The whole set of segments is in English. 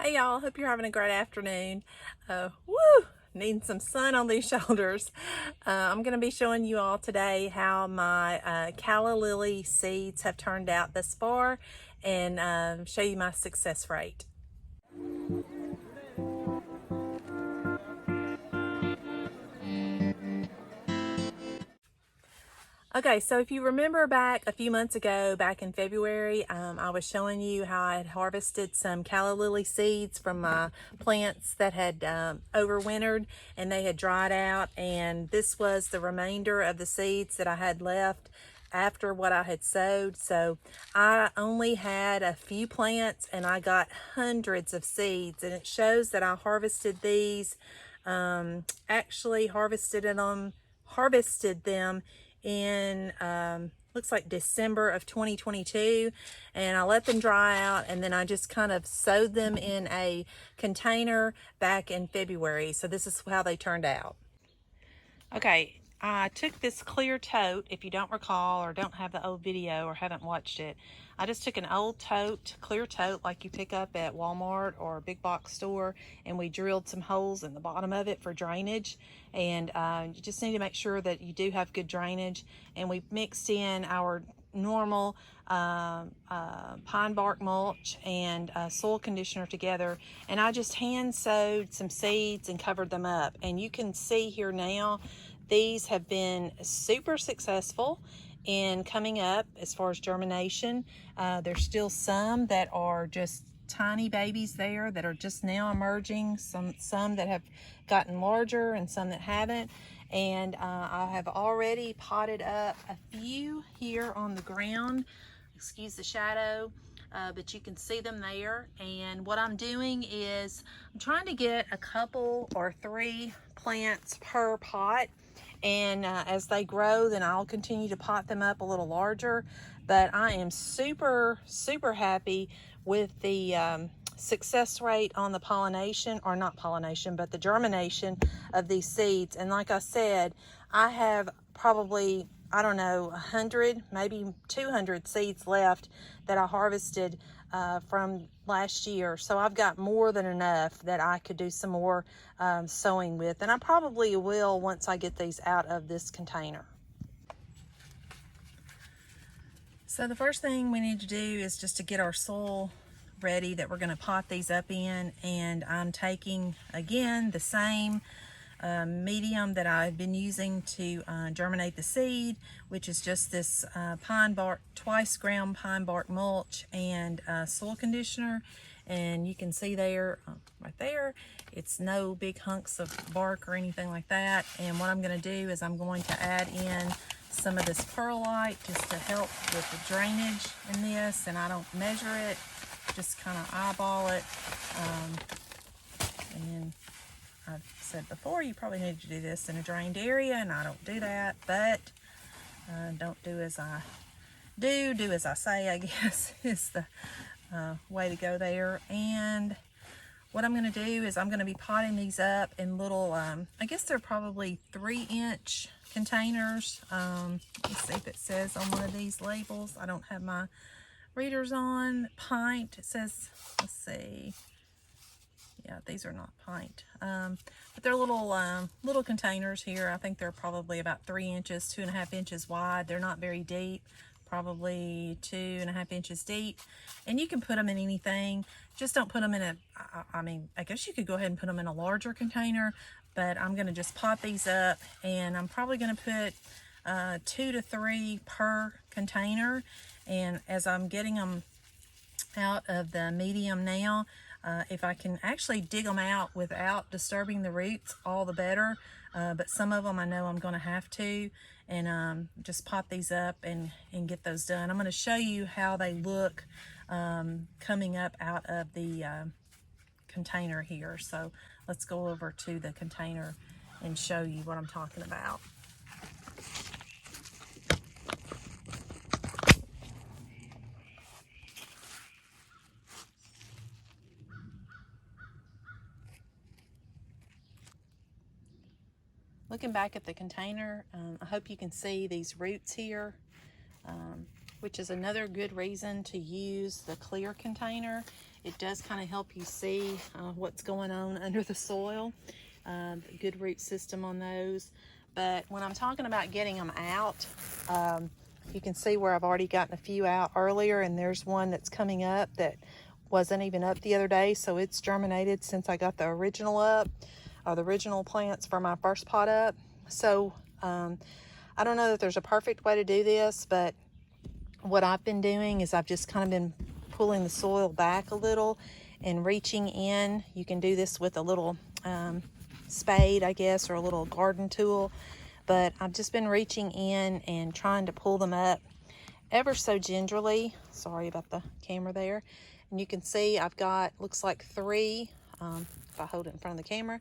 Hey y'all, hope you're having a great afternoon. Woo! Needing some sun on these shoulders. I'm going to be showing you all today how my calla lily seeds have turned out thus far and show you my success rate. Okay, so if you remember back a few months ago, back in February, I was showing you how I had harvested some calla lily seeds from my plants that had overwintered and they had dried out, and this was the remainder of the seeds that I had left after what I had sowed. So I only had a few plants and I got hundreds of seeds, and it shows that I harvested these, actually harvested them in looks like December of 2022, and I let them dry out, and then I just kind of sowed them in a container back in February. So this is how they turned out. Okay, I took this clear tote. If you don't recall or don't have the old video or haven't watched it, I just took an old tote, clear tote like you pick up at Walmart or a big box store, and we drilled some holes in the bottom of it for drainage. And you just need to make sure that you do have good drainage. And we mixed in our normal pine bark mulch and soil conditioner together, and I just hand sowed some seeds and covered them up. And you can see here now these have been super successful in coming up as far as germination. There's still some that are just tiny babies there that are just now emerging, some that have gotten larger and some that haven't. And I have already potted up a few here on the ground. Excuse the shadow, but you can see them there. And what I'm doing is I'm trying to get a couple or 3 plants per pot, and as they grow, then I'll continue to pot them up a little larger. But I am super happy with the success rate on the pollination, or not pollination, but the germination of these seeds. And like I said, I have probably, I don't know, 100, maybe 200 seeds left that I harvested from last year. So I've got more than enough that I could do some more sowing with. And I probably will once I get these out of this container. So the first thing we need to do is just to get our soil ready that we're going to pot these up in. And I'm taking, again, the same medium that I've been using to germinate the seed, which is just this pine bark, twice ground pine bark mulch and soil conditioner. And you can see there, right there, it's no big hunks of bark or anything like that. And what I'm going to do is I'm going to add in some of this perlite just to help with the drainage in this. And I don't measure it, just kind of eyeball it. And I've said before, you probably need to do this in a drained area, and I don't do that, but don't do as I do as I say, I guess, is the way to go there. And what I'm going to do is I'm going to be potting these up in little, I guess they're probably 3-inch containers. Let's see if it says on one of these labels. I don't have my readers on. Pint, it says, let's see. Yeah, these are not pint, but they're little containers here. I think they're probably about 3 inches, 2.5 inches wide. They're not very deep, probably 2.5 inches deep. And you can put them in anything. Just don't put them in a, I mean, I guess you could go ahead and put them in a larger container, but I'm going to just pot these up, and I'm probably going to put 2 to 3 per container. And as I'm getting them out of the medium now, if I can actually dig them out without disturbing the roots, all the better. But some of them I know I'm going to have to, and just pot these up and get those done. I'm going to show you how they look coming up out of the container here. So let's go over to the container and show you what I'm talking about. Looking back at the container, I hope you can see these roots here. which is another good reason to use the clear container. It does kind of help you see what's going on under the soil. Good root system on those. But when I'm talking about getting them out, you can see where I've already gotten a few out earlier, and there's one that's coming up that wasn't even up the other day, so it's germinated since I got the original up, or the original plants for my first pot up. So I don't know that there's a perfect way to do this, but what I've been doing is I've just kind of been pulling the soil back a little and reaching in. You can do this with a little spade, I guess, or a little garden tool, but I've just been reaching in and trying to pull them up ever so gingerly. Sorry about the camera there. And you can see I've got, looks like 3, if I hold it in front of the camera,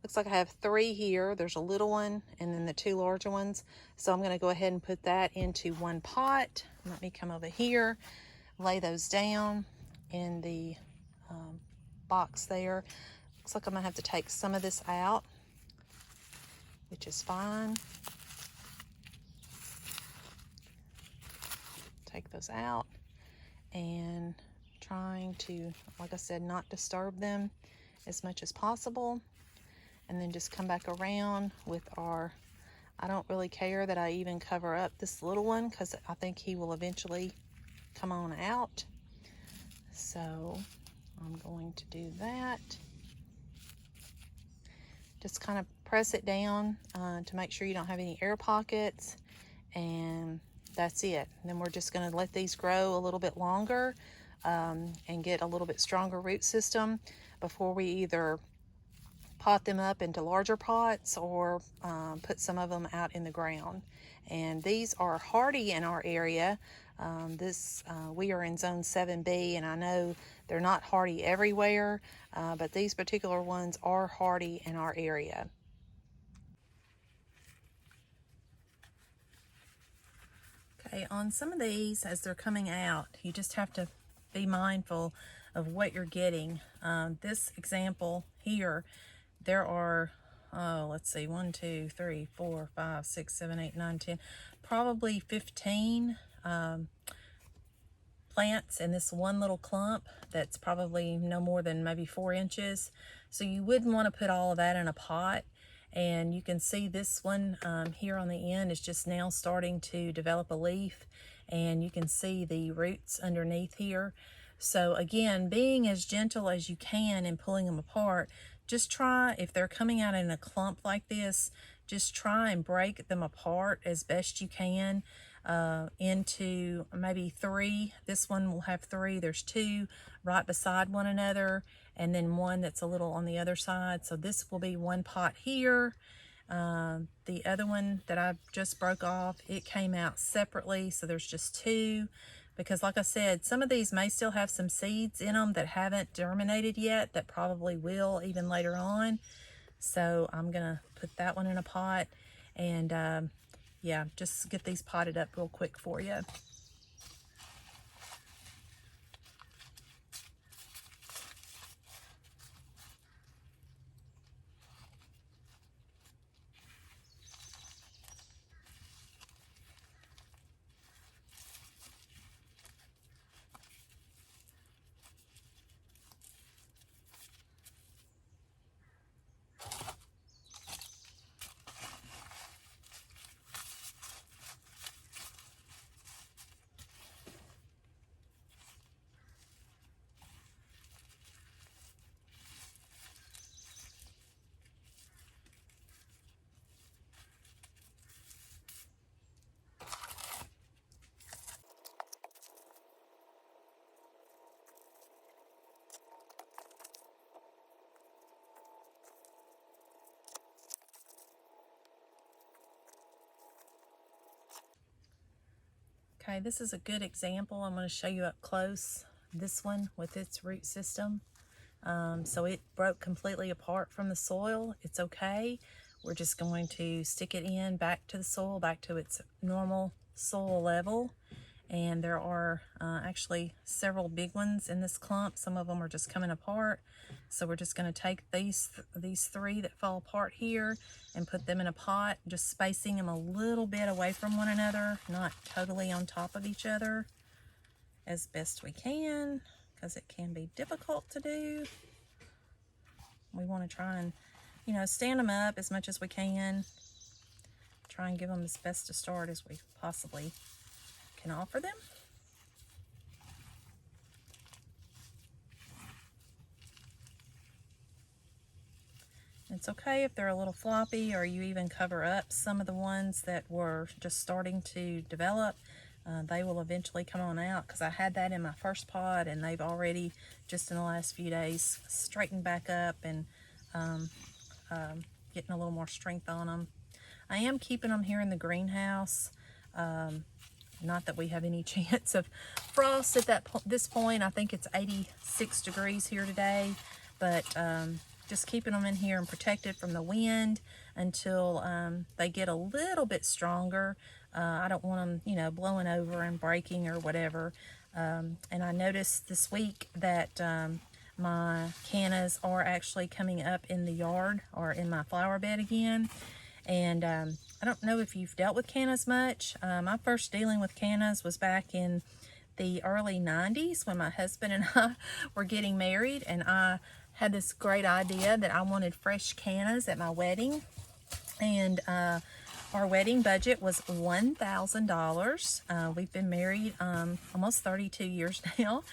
looks like I have 3 here. There's a little one and then the 2 larger ones. So I'm going to go ahead and put that into one pot. Let me come over here, lay those down in the box there. Looks like I'm going to have to take some of this out, which is fine. Take those out and trying to, like I said, not disturb them as much as possible. And then just come back around with our, I don't really care that I even cover up this little one because I think he will eventually come on out. So I'm going to do that. Just kind of press it down to make sure you don't have any air pockets, and that's it. And then we're just going to let these grow a little bit longer and get a little bit stronger root system before we either pot them up into larger pots or put some of them out in the ground. And these are hardy in our area. We are in zone 7B, and I know they're not hardy everywhere, but these particular ones are hardy in our area. Okay, on some of these, as they're coming out, you just have to be mindful of what you're getting. This example here, there are, let's see, 1, 2, 3, 4, 5, 6, 7, 8, 9, 10, probably 15 plants in this one little clump that's probably no more than maybe 4 inches. So you wouldn't want to put all of that in a pot. And you can see this one here on the end is just now starting to develop a leaf, and you can see the roots underneath here. So again, being as gentle as you can in pulling them apart, just try, if they're coming out in a clump like this, just try and break them apart as best you can into maybe 3. This one will have 3. There's 2 right beside one another, and then 1 that's a little on the other side. So this will be 1 pot here. The other one that I just broke off, it came out separately, so there's just 2. Because like I said, some of these may still have some seeds in them that haven't germinated yet, that probably will even later on. So I'm gonna put that one in a pot, and yeah, just get these potted up real quick for you. Okay, this is a good example. I'm going to show you up close. This one with its root system. So it broke completely apart from the soil. It's okay. We're just going to stick it in back to the soil, back to its normal soil level. and there are actually several big ones in this clump. Some of them are just coming apart, so we're just going to take these three that fall apart here and put them in a pot, just spacing them a little bit away from one another, not totally on top of each other, as best we can, because it can be difficult to do. We want to try and, you know, stand them up as much as we can, try and give them as best a start as we possibly can offer them. It's okay if they're a little floppy, or you even cover up some of the ones that were just starting to develop. They will eventually come on out, because I had that in my first pod and they've already, just in the last few days, straightened back up and getting a little more strength on them. I am keeping them here in the greenhouse. Not that we have any chance of frost at this point. I think it's 86 degrees here today, but just keeping them in here and protected from the wind until they get a little bit stronger. I don't want them, you know, blowing over and breaking or whatever. And I noticed this week that my cannas are actually coming up in the yard or in my flower bed again. And I don't know if you've dealt with cannas much. My first dealing with cannas was back in the early 90s when my husband and I were getting married, and I had this great idea that I wanted fresh cannas at my wedding. And our wedding budget was $1,000. We've been married almost 32 years now.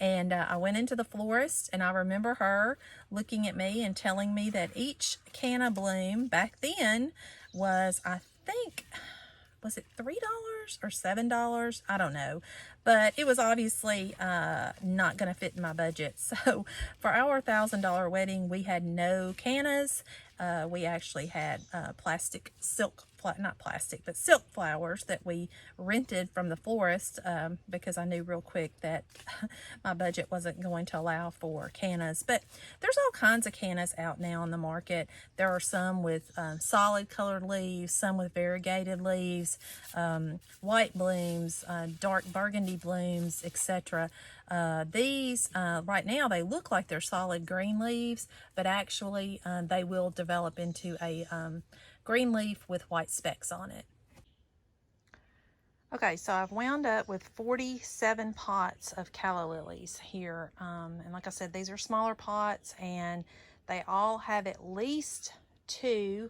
And I went into the florist, and I remember her looking at me and telling me that each canna bloom back then was, I think, was it $3 or $7? I don't know. But it was obviously not going to fit in my budget. So for our $1,000 wedding, we had no cannas. We actually had plastic silk, not plastic, but silk flowers that we rented from the florist because I knew real quick that my budget wasn't going to allow for cannas. But there's all kinds of cannas out now on the market. There are some with solid colored leaves, some with variegated leaves, white blooms, dark burgundy blooms, etc. These right now, they look like they're solid green leaves, but actually they will develop into a green leaf with white specks on it. Okay, so I've wound up with 47 pots of calla lilies here. And like I said, these are smaller pots, and they all have at least 2.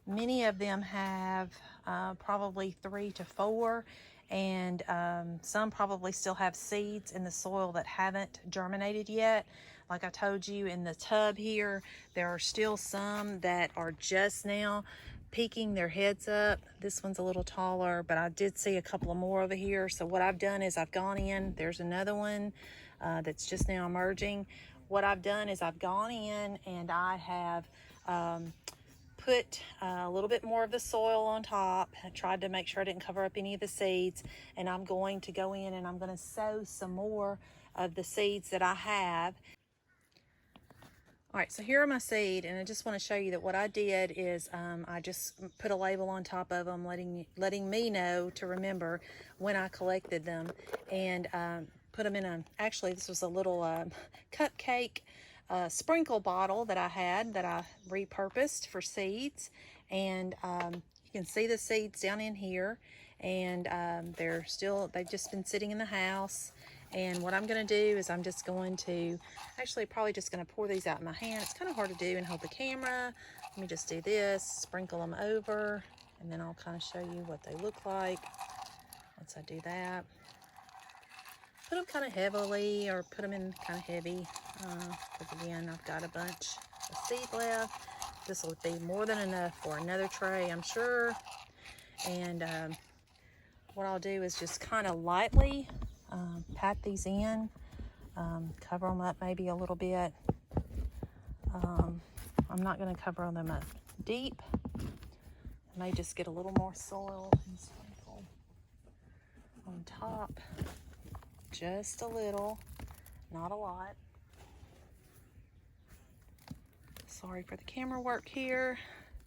Many of them have probably 3 to 4. And some probably still have seeds in the soil that haven't germinated yet. Like I told you, in the tub here, there are still some that are just now peeking their heads up. This one's a little taller, but I did see a couple of more over here. So what I've done is I've gone in, there's another one that's just now emerging. What I've done is I've gone in and I have put a little bit more of the soil on top. I tried to make sure I didn't cover up any of the seeds, and I'm going to go in and I'm going to sow some more of the seeds that I have. All right, so here are my seed, and I just want to show you that what I did is I just put a label on top of them, letting me know to remember when I collected them, and put them in actually this was a little cupcake sprinkle bottle that I had that I repurposed for seeds. And you can see the seeds down in here, and they've just been sitting in the house. And what I'm going to do is I'm just going to, actually probably just going to pour these out in my hand. It's kind of hard to do and hold the camera. Let me just do this, sprinkle them over, and then I'll kind of show you what they look like once I do that. Put them kind of heavily, or put them in kind of heavy, because again, I've got a bunch of seed left. This will be more than enough for another tray, I'm sure. And what I'll do is just kind of lightly pat these in, cover them up maybe a little bit. I'm not going to cover them up deep. I may just get a little more soil and sprinkle on top, just a little, not a lot. Sorry for the camera work here.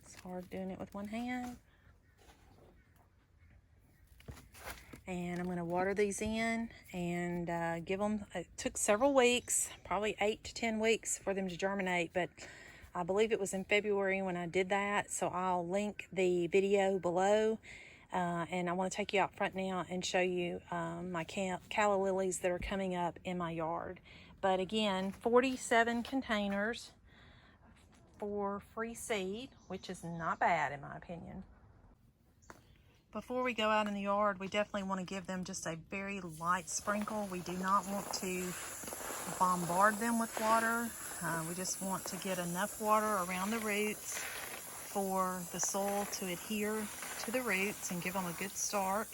It's hard doing it with one hand. And I'm going to water these in and give them, it took several weeks, probably 8 to 10 weeks for them to germinate, but I believe it was in February when I did that, so I'll link the video below. And I want to take you out front now and show you my calla lilies that are coming up in my yard. But again, 47 containers for free seed, which is not bad in my opinion. Before we go out in the yard, we definitely want to give them just a very light sprinkle. We do not want to bombard them with water. We just want to get enough water around the roots for the soil to adhere to the roots and give them a good start.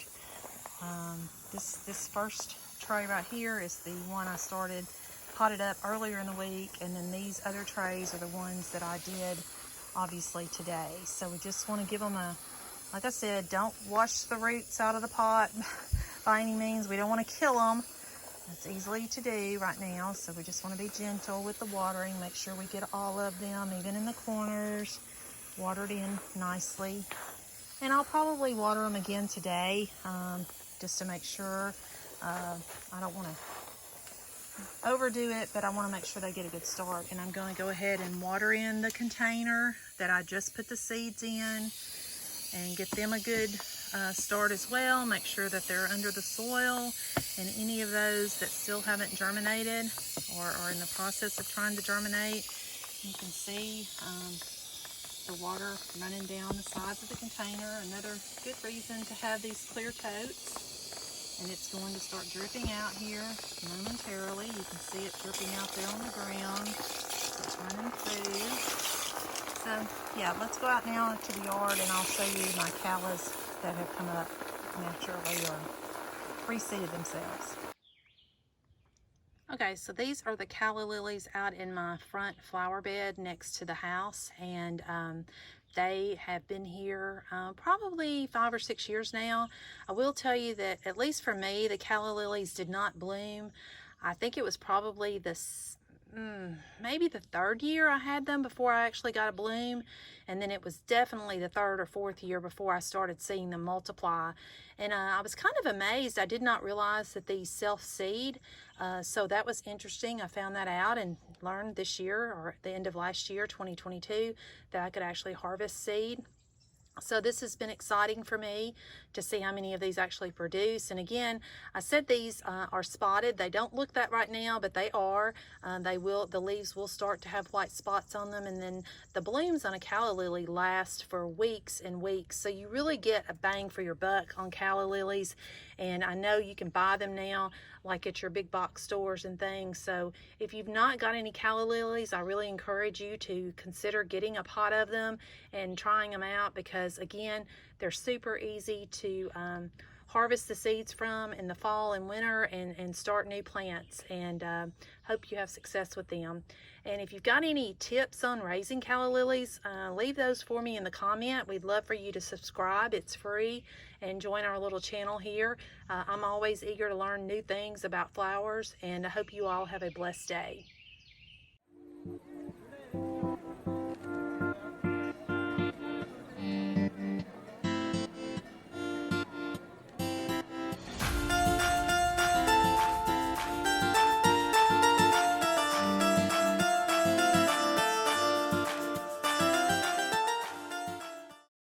This first tray right here is the one I started potted up earlier in the week, and then these other trays are the ones that I did obviously today. So we just want to give them a, like I said, don't wash the roots out of the pot by any means. We don't want to kill them. It's easy to do right now, so we just want to be gentle with the watering. Make sure we get all of them, even in the corners, watered in nicely. And I'll probably water them again today, just to make sure. I don't want to overdo it, but I want to make sure they get a good start. And I'm going to go ahead and water in the container that I just put the seeds in and get them a good start as well. Make sure that they're under the soil, and any of those that still haven't germinated or are in the process of trying to germinate, you can see the water running down the sides of the container. Another good reason to have these clear totes, and it's going to start dripping out here momentarily. You can see it dripping out there on the ground. It's running through. So yeah, let's go out now to the yard and I'll show you my callas that have come up naturally or reseeded themselves. Okay, so these are the calla lilies out in my front flower bed next to the house, and they have been here probably 5 or 6 years now. I will tell you that, at least for me, the calla lilies did not bloom. I think it was probably maybe the 3rd year I had them before I actually got a bloom, and then it was definitely the 3rd or 4th year before I started seeing them multiply. And I was kind of amazed. I did not realize that these self-seed, so that was interesting. I found that out and learned this year, or at the end of last year, 2022, that I could actually harvest seed. So this has been exciting for me to see how many of these actually produce. And again, I said these are spotted. They don't look that right now, but they are. The leaves will start to have white spots on them, and then the blooms on a calla lily last for weeks and weeks. So you really get a bang for your buck on calla lilies. And I know you can buy them now, like at your big box stores and things. So if you've not got any calla lilies, I really encourage you to consider getting a pot of them and trying them out, because again, they're super easy to harvest the seeds from in the fall and winter and start new plants, and hope you have success with them. And if you've got any tips on raising calla lilies, leave those for me in the comment. We'd love for you to subscribe. It's free, and join our little channel here. I'm always eager to learn new things about flowers, and I hope you all have a blessed day.